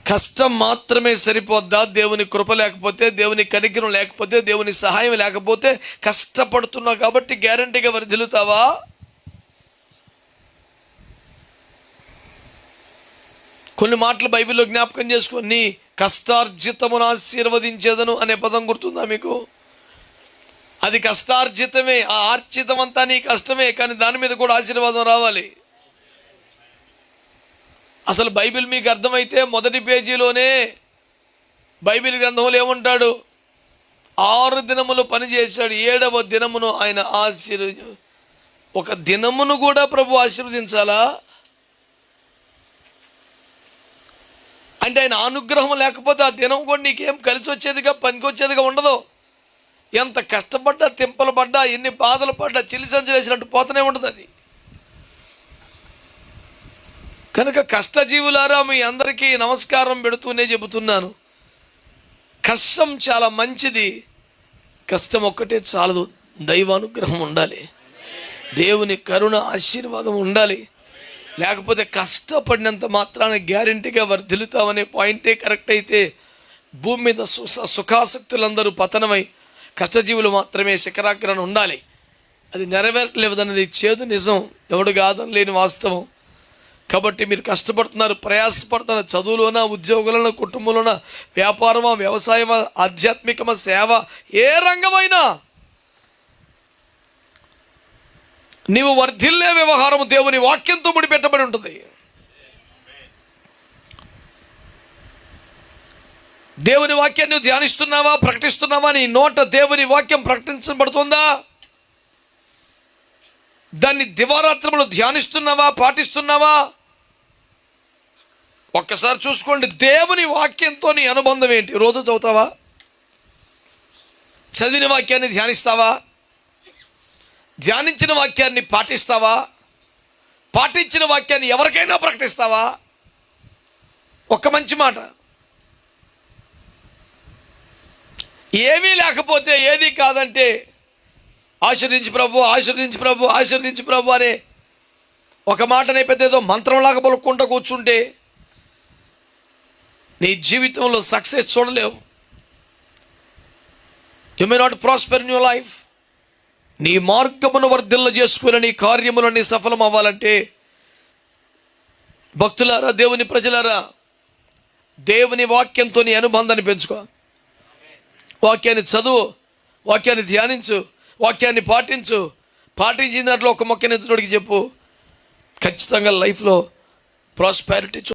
కష్టం మాత్రమే సరిపోద్దా? దేవుని కృప లేకపోతే, దేవుని కనికరం లేకపోతే, దేవుని సహాయం లేకపోతే కష్టపడుతున్నావు కాబట్టి గ్యారంటీగా వర్ధిల్లుతావా? కొన్ని మాటలు బైబిల్లో జ్ఞాపకం చేసుకొని, కష్టార్జితమును ఆశీర్వదించేదను అనే పదం గుర్తుందా మీకు? అది కష్టార్జితమే, ఆ ఆర్జితం అంతా నీ కష్టమే, కానీ దాని మీద కూడా ఆశీర్వాదం రావాలి. అసలు బైబిల్ మీకు అర్థమైతే మొదటి పేజీలోనే బైబిల్ గ్రంథంలో ఏమంటాడు? 6 దినములు పనిచేశాడు, 7వ దినమును ఆయన ఒక దినమును కూడా ప్రభు ఆశీర్వదించాలా? అంటే ఆయన అనుగ్రహం లేకపోతే ఆ దినం కూడా నీకేం కలిసి వచ్చేదిగా, పనికి వచ్చేదిగా ఉండదు. ఎంత కష్టపడ్డా, తింపలు పడ్డా, ఎన్ని బాధలు పడ్డా, చిలిసంచులు వేసినట్టు పోతూనే ఉంటుంది అది. కనుక కష్టజీవులారా, మీ అందరికీ నమస్కారం పెడుతూనే చెబుతున్నాను, కష్టం చాలా మంచిది. కష్టం ఒక్కటే చాలదు, దైవానుగ్రహం ఉండాలి, దేవుని కరుణ ఆశీర్వాదం ఉండాలి. లేకపోతే కష్టపడినంత మాత్రాన గ్యారెంటీగా వర్ధిల్లుతామనే పాయింటే కరెక్ట్ అయితే, భూమి మీద సుఖాసక్తులందరూ పతనమై కష్టజీవులు మాత్రమే శిఖరాగ్రహణ ఉండాలి. అది నెరవేరట్లేదన్నది చేదు నిజం, ఎవడు కాదని లేని వాస్తవం. కాబట్టి మీరు కష్టపడుతున్నారు, ప్రయాసపడుతున్నారు, చదువులోనా, ఉద్యోగులన, కుటుంబంలోన, వ్యాపారమా, వ్యవసాయమా, ఆధ్యాత్మికమా, సేవ, ఏ రంగమైనా నీవు వర్ధిల్లే వ్యవహారం దేవుని వాక్యంతో ముడిపెట్టబడి ఉంటుంది. దేవుని వాక్యాన్ని నువ్వు ధ్యానిస్తున్నావా, ప్రకటిస్తున్నావా? నీ నోట దేవుని వాక్యం ప్రకటించబడుతుందా? దాన్ని దివారాత్రములు ధ్యానిస్తున్నావా, పాటిస్తున్నావా? ఒక్కసారి చూసుకోండి, దేవుని వాక్యంతో నీ అనుబంధం ఏంటి? రోజు చదువుతావా? చదివిన వాక్యాన్ని ధ్యానిస్తావా? ధ్యానించిన వాక్యాన్ని పాటిస్తావా? పాటించిన వాక్యాన్ని ఎవరికైనా ప్రకటిస్తావా? ఒక్క మంచి మాట. ఏమీ లేకపోతే, ఏది కాదంటే ఆశీర్వదించు ప్రభు, ఆశీర్వదించు ప్రభు, ఆశీర్వదించు ప్రభు అనే ఒక మాటనే పెద్ద ఏదో మంత్రంలాగా పలుకుంటూ కూర్చుంటే నీ జీవితంలో సక్సెస్ చూడలేవు. You may not prosper in your life. నీ మార్గమును వర్ధిల్ల చేసుకుని నీ కార్యములన్నీ సఫలం అవ్వాలంటే, భక్తులారా, దేవుని ప్రజలారా, దేవుని వాక్యంతో నీ అనుబంధాన్ని పెంచుకో. వాక్యాన్ని చదువు, వాక్యాన్ని ధ్యానించు, వాక్యాన్ని పాటించు. పాటించిన దాంట్లో ఒక మొక్కని ఎదుటికి చెప్పు. ఖచ్చితంగా లైఫ్లో ప్రాస్పారిటీ